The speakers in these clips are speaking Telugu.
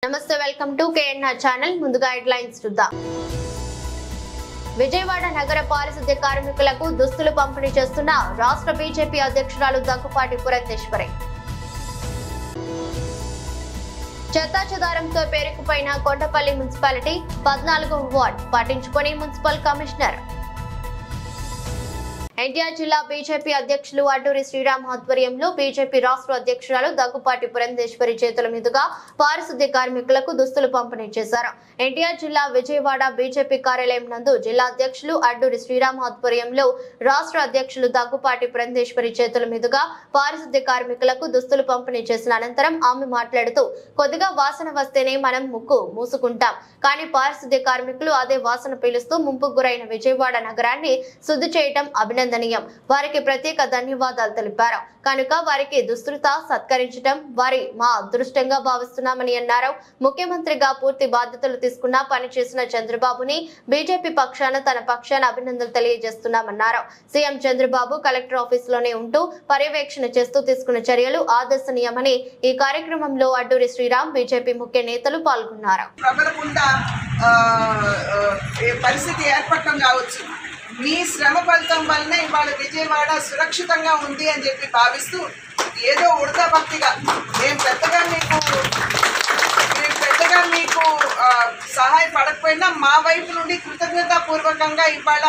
నమస్తే వెల్కమ్ టు కేఎన్ఆర్ ఛానల్ ముందుగా హెడ్లైన్స్ చూద్దాం విజయవాడ నగర పారిశుద్ధ్య కార్మికులకు దుస్తులు పంపిణీ చేస్తున్న రాష్ట్ర బీజేపీ అధ్యక్షురాలు దగ్గుపాటి పురంధేశ్వరి చెత్తాచెదారంతో పేరుకుపోయిన కొండపల్లి మున్సిపాలిటీ 14వ వార్డ్ పట్టించుకొని మున్సిపల్ కమిషనర్ ఎన్టీఆర్ జిల్లా బీజేపీ అధ్యక్షులు అడ్డూరి శ్రీరామ్ ఆధ్వర్యంలో బీజేపీ రాష్ట్ర అధ్యక్షురాలు దగ్గుపాటి పురంధేశ్వరి చేతుల మీదుగా పారిశుద్ధ్య కార్మికులకు దుస్తులు పంపిణీ చేశారు. ఎన్టీఆర్ జిల్లా విజయవాడ బీజేపీ కార్యాలయం నందు జిల్లా అధ్యక్షులు అడ్డూరి శ్రీరామ్ ఆధ్వర్యంలో రాష్ట్ర అధ్యక్షులు దగ్గుపాటి పురంధేశ్వరి చేతుల మీదుగా పారిశుద్ధ్య కార్మికులకు దుస్తులు పంపిణీ చేసిన అనంతరం ఆమె మాట్లాడుతూ కొద్దిగా వాసన వస్తేనే మనం ముక్కు మూసుకుంటాం, కానీ పారిశుద్ధ్య కార్మికులు అదే వాసన పీలుస్తూ ముంపుకు గురైన విజయవాడ నగరాన్ని శుద్ధి చేయడం అభినందనీయం. వారికి ప్రత్యేక ధన్యవాదాలు తెలిపారు. కనుక వారికి దుస్తులతో సత్కరించడం వారి మా అదృష్టంగా భావిస్తున్నామని అన్నారు. ముఖ్యమంత్రిగా పూర్తి బాధ్యతలు తీసుకున్న పనిచేసిన చంద్రబాబుని బీజేపీ పక్షాన తన పక్షాన అభినందనలు తెలియజేస్తున్నామన్నారు. సీఎం చంద్రబాబు కలెక్టర్ ఆఫీస్ లోనే ఉంటూ పర్యవేక్షణ చేస్తూ తీసుకున్న చర్యలు ఆదర్శనీయమని ఈ కార్యక్రమంలో అడ్డూరి శ్రీరామ్ బీజేపీ ముఖ్య నేతలు పాల్గొన్నారు. పరిస్థితి ఏర్పడటం కావచ్చు, మీ శ్రమ ఫలితం వల్లనే ఇవాళ విజయవాడ సురక్షితంగా ఉంది అని చెప్పి భావిస్తూ ఏదో ఉడతా భక్తిగా మేము పెద్దగా మీకు సహాయపడకపోయినా మా వైపు నుండి కృతజ్ఞతాపూర్వకంగా ఇవాళ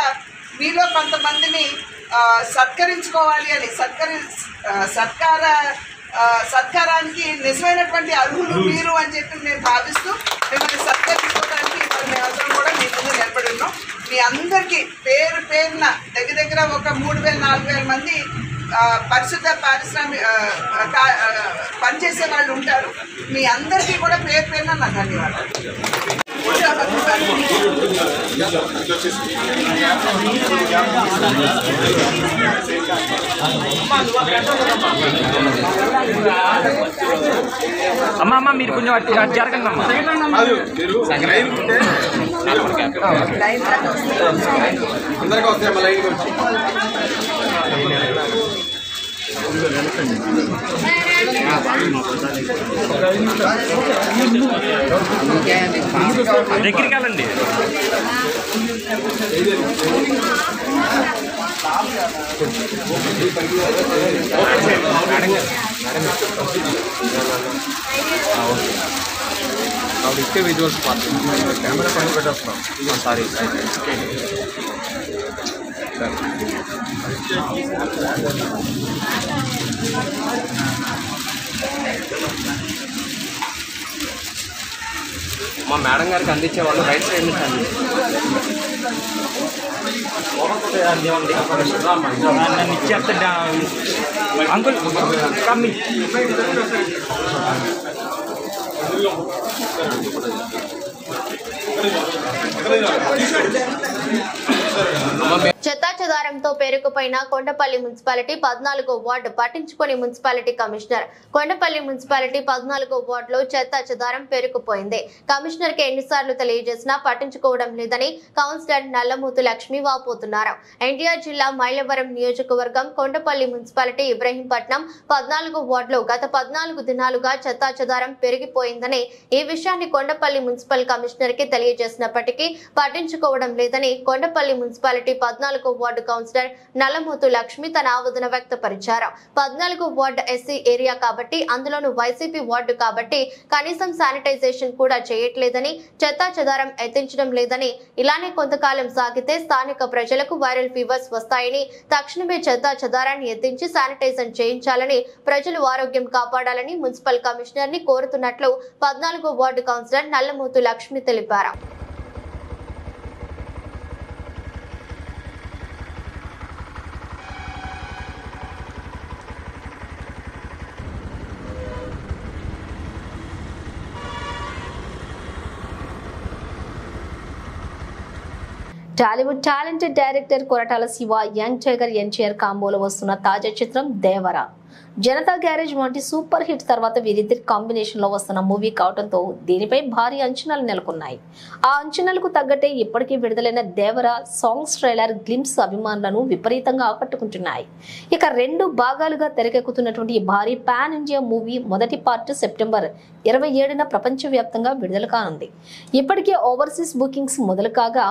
మీలో కొంతమందిని సత్కరించుకోవాలి అని సత్కారానికి నిజమైనటువంటి అర్హులు మీరు అని చెప్పి మేము భావిస్తూ మిమ్మల్ని సత్కరించుకోవడానికి మేమందరం కూడా మీ ముందు నిలబడి ఉన్నాం. మీ అందరికీ పేరు పేరున దగ్గర ఒక 3,000-4,000 మంది పరిశుద్ధ పనిచేసే వాళ్ళు ఉంటారు. మీ అందరికీ కూడా పేరు పేరున నా ధన్యవాదాలు. అమ్మ మీరు కొంచెం జరగండి అమ్మా. అందరికీ వస్తాయి అమ్మ లైన్ వచ్చి దగ్గరికి వెళ్ళండి. ఆవిడ ఇస్తే విజువల్స్ పార్టీ కెమెరా పని పెట్టేస్తాం. సారీ మా మేడం గారికి అందించేవాళ్ళు రైట్ సైడ్ నుంచి నన్ను ఇచ్చేస్తా అంకుల్ కమ్మి. చెత్తాచెదారంతో పేరుకుపోయిన కొండపల్లి మున్సిపాలిటీ 14వ వార్డు పట్టించుకొని మున్సిపాలిటీ కమిషనర్ కొండపల్లి మున్సిపాలిటీ 14వ వార్డులో చెత్తాచెదారం పేరుకుపోయింది. కమిషనర్ కి ఎన్నిసార్లు తెలియజేసినా పట్టించుకోవడం లేదని కౌన్సిలర్ నల్లమూతు లక్ష్మి వాపోతున్నారు. ఎన్టీఆర్ జిల్లా మైలవరం నియోజకవర్గం కొండపల్లి మున్సిపాలిటీ ఇబ్రహీంపట్నం 14వ వార్డులో గత 14 దినాలుగా చెత్తాచెదారం పెరిగిపోయిందని ఈ విషయాన్ని కొండపల్లి మున్సిపల్ కమిషనర్ కి తెలియజేసినప్పటికీ పట్టించుకోవడం లేదని కొండపల్లి మున్సిపాలిటీ 14వ వార్డు కౌన్సిలర్ నల్లమూతు లక్ష్మి తన ఆవేదన వ్యక్తపరిచారు. 14వ వార్డు ఎస్సీ ఏరియా కాబట్టి అందులోనూ వైసీపీ వార్డు కాబట్టి కనీసం శానిటైజేషన్ కూడా చేయట్లేదని, చెత్తాచెదారం ఎత్తించడం లేదని, ఇలానే కొంతకాలం సాగితే స్థానిక ప్రజలకు వైరల్ ఫీవర్స్ వస్తాయని తక్షణమే చెత్తాచెదారాన్ని ఎత్తించి శానిటైజేషన్ చేయించాలని, ప్రజలు ఆరోగ్యం కాపాడాలని మున్సిపల్ కమిషనర్ ని కోరుతున్నట్లు 14వ వార్డు కౌన్సిలర్ నల్లమూతు లక్ష్మి తెలిపారు. Tollywood talented director Koratala Siva young tiger NTR కాంబోలో వస్తున్న తాజా చిత్రం దేవర. జనతా గ్యారేజ్ వంటి సూపర్ హిట్ తర్వాత వీరిద్దరి కాంబినేషన్ లో వస్తున్న మూవీ కావడంతో దీనిపై భారీ అంచనాలు నెలకొన్నాయి. ఆ అంచనాలకు తగ్గట్టే ఇప్పటికీ విడుదలైన దేవర సాంగ్స్ ట్రైలర్ గ్లింప్స్ అభిమానులను విపరీతంగా ఆకట్టుకుంటున్నాయి. ఇక 2 భాగాలుగా తెరకెక్కుతున్నటువంటి ఈ భారీ పాన్ ఇండియా మూవీ మొదటి పార్ట్ సెప్టెంబర్ 27న ప్రపంచవ్యాప్తంగా విడుదల కానుంది. ఇప్పటికే ఓవర్సీస్ బుకింగ్స్ మొదలు కాగా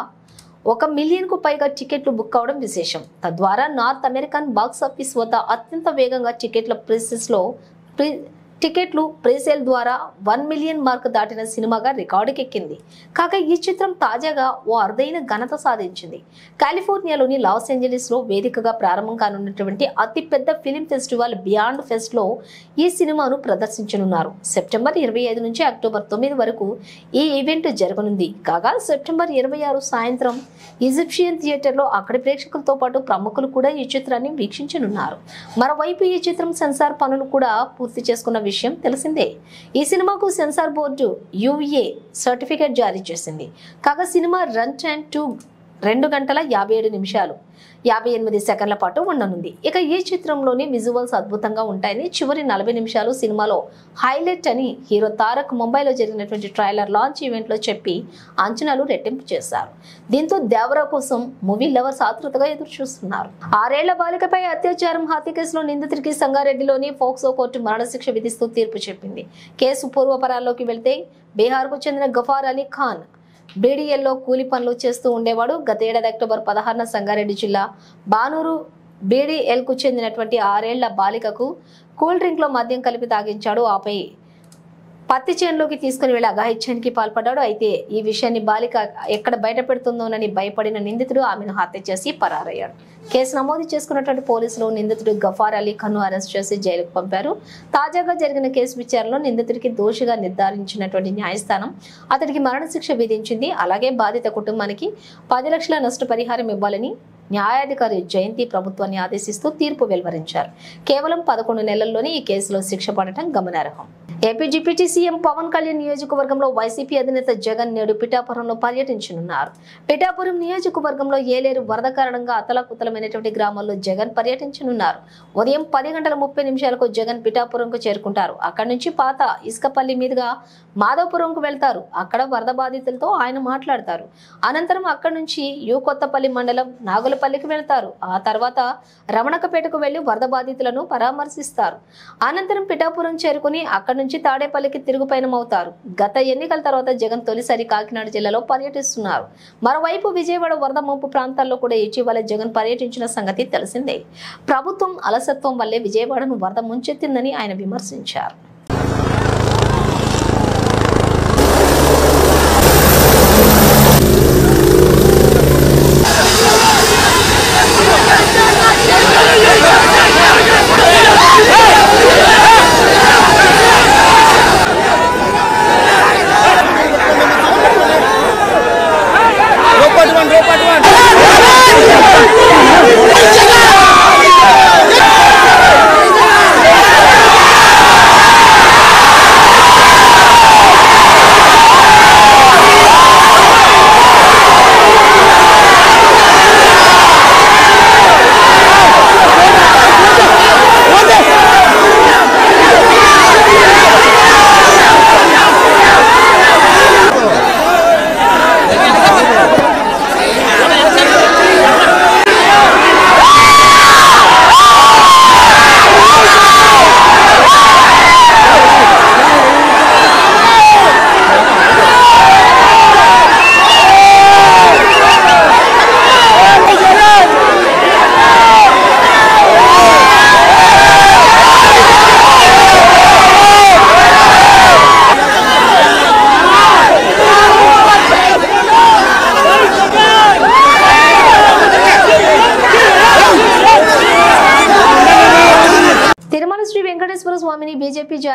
1 మిలియన్కు పైగా టికెట్లు బుక్ అవడం విశేషం. తద్వారా నార్త్ అమెరికన్ బాక్సాఫీస్ వద్ద అత్యంత వేగంగా టికెట్లు ప్రీసేల్ ద్వారా 1 మిలియన్ మార్క్ దాటిన సినిమాగా రికార్డుకెక్కింది. కాగా ఈ చిత్రం తాజాగా ఓ అరుదైన ఘనత సాధించింది. కాలిఫోర్నియాలోని లాస్ ఏంజలీస్ లో వేదికగా ప్రారంభం కానున్నటువంటి అతిపెద్ద ఫిలిం ఫెస్టివల్ బియాండ్ ఫెస్ట్ లో ఈ సినిమాను ప్రదర్శించనున్నారు. సెప్టెంబర్ 25 నుంచి అక్టోబర్ 9 వరకు ఈ ఈవెంట్ జరగనుంది. కాగా సెప్టెంబర్ 26 సాయంత్రం ఈజిప్షియన్ థియేటర్ లో అక్కడి ప్రేక్షకులతో పాటు ప్రముఖులు కూడా ఈ చిత్రాన్ని వీక్షించనున్నారు. మరోవైపు ఈ చిత్రం సెన్సార్ పనులు కూడా పూర్తి చేసుకున్న విషయం తెలిసిందే. ఈ సినిమాకు సెన్సార్ బోర్డు UA సర్టిఫికేట్ జారీ చేసింది. కాగా సినిమా రన్ టైం 2 గంటల 57 నిమిషాలు 58 సెకండ్ల పాటు ఉండనుంది. ఇక ఈ చిత్రంలోని విజువల్స్ అద్భుతంగా ఉంటాయని, చివరి 40 నిమిషాలు సినిమాలో హైలైట్ అని హీరో తారక్ ముంబైలో జరిగినటువంటి ట్రైలర్ లాంచ్ ఈవెంట్ లో చెప్పి అంచనాలు రెట్టింపు చేశారు. దీంతో దేవరా కోసం మూవీ లవర్స్ ఆతృతగా ఎదురు చూస్తున్నారు. 6 ఏళ్ల బాలికపై అత్యాచారం హత్య కేసులో నిందితుడికి సంగారెడ్డిలోని ఫోక్సో కోర్టు మరణశిక్ష విధిస్తూ తీర్పు చెప్పింది. కేసు పూర్వపరాల్లోకి వెళ్తే బీహార్కు చెందిన గఫార్ అలీ ఖాన్ BDL కూలి పనులు చేస్తూ ఉండేవాడు. గత ఏడాది అక్టోబర్ 16న సంగారెడ్డి జిల్లా బానూరు BDL కు చెందినటువంటి 6 ఏళ్ల బాలికకు కూల్ డ్రింక్ లో మద్యం కలిపి తాగించాడు. ఆపై పత్తి చేనులోకి తీసుకుని వెళ్లి అఘాయిత్యానికి పాల్పడ్డాడు. అయితే ఈ విషయాన్ని బాలిక ఎక్కడ బయట పెడుతుందోనని భయపడిన నిందితుడు ఆమెను హత్య చేసి పరారయ్యాడు. కేసు నమోదు చేసుకున్నటువంటి పోలీసులు నిందితుడు గఫార్ అలీ ఖాన్ అరెస్ట్ చేసి జైలుకు పంపారు. తాజాగా జరిగిన కేసు విచారణలో నిందితుడికి దోషిగా నిర్ధారించినటువంటి న్యాయస్థానం అతడికి మరణశిక్ష విధించింది. అలాగే బాధిత కుటుంబానికి 10 లక్షల నష్టపరిహారం ఇవ్వాలని న్యాయాధికారి జయంతి ప్రభుత్వాన్ని ఆదేశిస్తూ తీర్పు వెలువరించారు. కేవలం 11 నెలల్లోనే ఈ కేసులో శిక్ష పడటం గమనార్హం. AP deputy CM Pawan Kalyan నియోజకవర్గంలో వైసీపీ అధినేత జగన్ నేడు పిఠాపురంలో పర్యటించనున్నారు. పిఠాపురం నియోజకవర్గంలో ఏలేరు వరద కారణంగా అతలాకుతలమైనటువంటి గ్రామాల్లో జగన్ పర్యటించనున్నారు. ఉదయం 10:30 జగన్ పిఠాపురంకు చేరుకుంటారు. అక్కడి నుంచి పాత ఇసుకపల్లి మీదుగా మాధవపురంకు వెళ్తారు. అక్కడ వరద బాధితులతో ఆయన మాట్లాడతారు. అనంతరం అక్కడి నుంచి కొత్తపల్లి మండలం నాగులపల్లికి వెళ్తారు. ఆ తర్వాత రమణకపేటకు వెళ్లి వరద బాధితులను పరామర్శిస్తారు. అనంతరం పిఠాపురం చేరుకుని అక్కడి నుంచి తాడేపల్లికి తిరుగుపయనం అవుతారు. గత ఎన్నికల తర్వాత జగన్ తొలిసారి కాకినాడ జిల్లాలో పర్యటిస్తున్నారు. మరోవైపు విజయవాడ వరద ముంపు ప్రాంతాల్లో కూడా ఇటీవల జగన్ పర్యటించిన సంగతి తెలిసిందే. ప్రభుత్వం అలసత్వం వల్లే విజయవాడను వరద ముంచెత్తిందని ఆయన విమర్శించారు.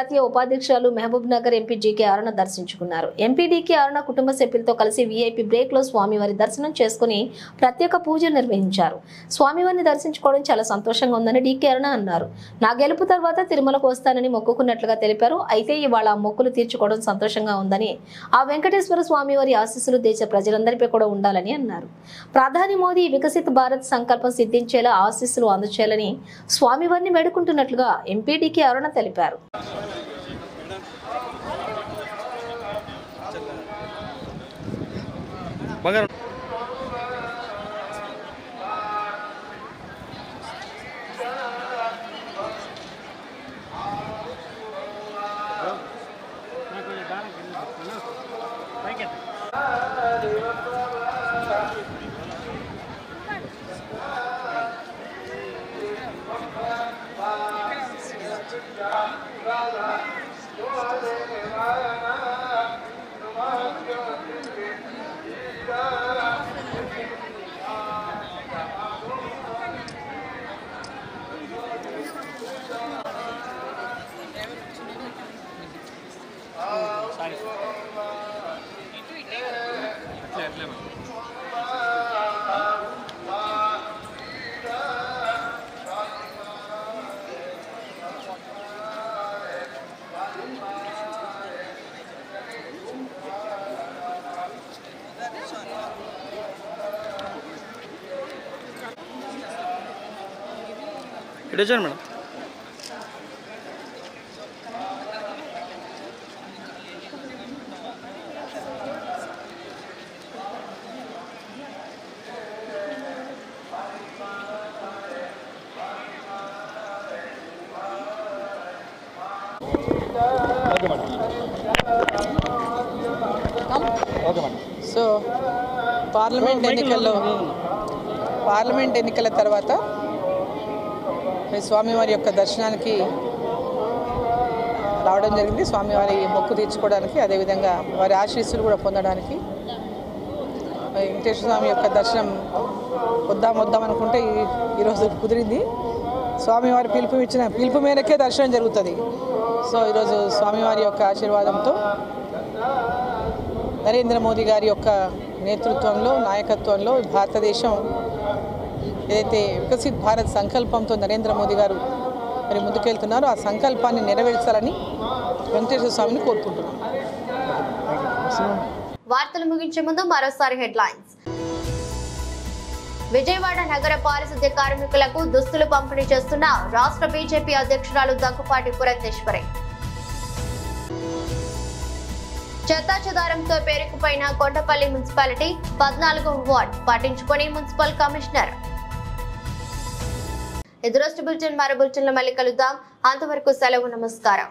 జాతీయ ఉపాధ్యక్షురాలు మహబూబ్ నగర్ ఎంపీ జీకే అరుణ దర్శించుకున్నారు. ఎంపీ డీకే అరుణ కుటుంబ సభ్యులతో కలిసి వీఐపీ బ్రేక్ లో స్వామివారి దర్శనం చేసుకుని ప్రత్యేక పూజలు నిర్వహించారు. స్వామివారిని దర్శించుకోవడం చాలా సంతోషంగా ఉందని డీకే అరుణ అన్నారు. నా గెలుపు తర్వాత తిరుమలకు వస్తానని మొక్కుకున్నట్లుగా తెలిపారు. అయితే ఇవాళ ఆ మొక్కులు తీర్చుకోవడం సంతోషంగా ఉందని, ఆ వెంకటేశ్వర స్వామివారి ఆశీస్సులు దేశ ప్రజలందరిపై కూడా ఉండాలని అన్నారు. ప్రధాని మోదీ వికసిత్ భారత్ సంకల్పం సిద్ధించేలా ఆశీస్సులు అందచేయాలని స్వామివారిని వేడుకుంటున్నట్లుగా ఎంపీ డీకే అరుణ తెలిపారు. ఇటు వచ్చాను మేడం. సో పార్లమెంట్ ఎన్నికల తర్వాత స్వామివారి యొక్క దర్శనానికి రావడం జరిగింది. స్వామివారి మొక్కు తీర్చుకోవడానికి, అదేవిధంగా వారి ఆశీస్సులు కూడా పొందడానికి. వెంకటేశ్వర స్వామి యొక్క దర్శనం వద్దాం అనుకుంటే ఈరోజు కుదిరింది. స్వామివారి పిలుపు మేరకే దర్శనం జరుగుతుంది. సో ఈరోజు స్వామివారి యొక్క ఆశీర్వాదంతో నరేంద్ర మోదీ గారి యొక్క నేతృత్వంలో, నాయకత్వంలో భారతదేశం ఏదైతే వికసిత్ భారత్ సంకల్పంతో నరేంద్ర మోదీ గారు మరి ముందుకెళ్తున్నారో ఆ సంకల్పాన్ని నెరవేర్చాలని వెంకటేశ్వర స్వామిని కోరుకుంటున్నాం. వార్తలు ముగించే ముందు మరోసారి హెడ్లైన్స్. విజయవాడ నగర పారిశుద్ధ్య కార్మికులకు దుస్తులు పంపిణీ చేస్తున్న రాష్ట్ర బీజేపీ అధ్యక్షురాలు దగ్గుపాటి పురంధేశ్వరి. చెత్తాచెదారంతో పేరుకుపోయిన కొండపల్లి మున్సిపాలిటీ 14వ వార్డ్ పట్టించుకొని మున్సిపల్ కమిషనర్. ఎదురోస్ట్ బులెటిన్ మరో బులెటిన్లో మళ్ళీ కలుద్దాం. అంతవరకు సెలవు. నమస్కారం.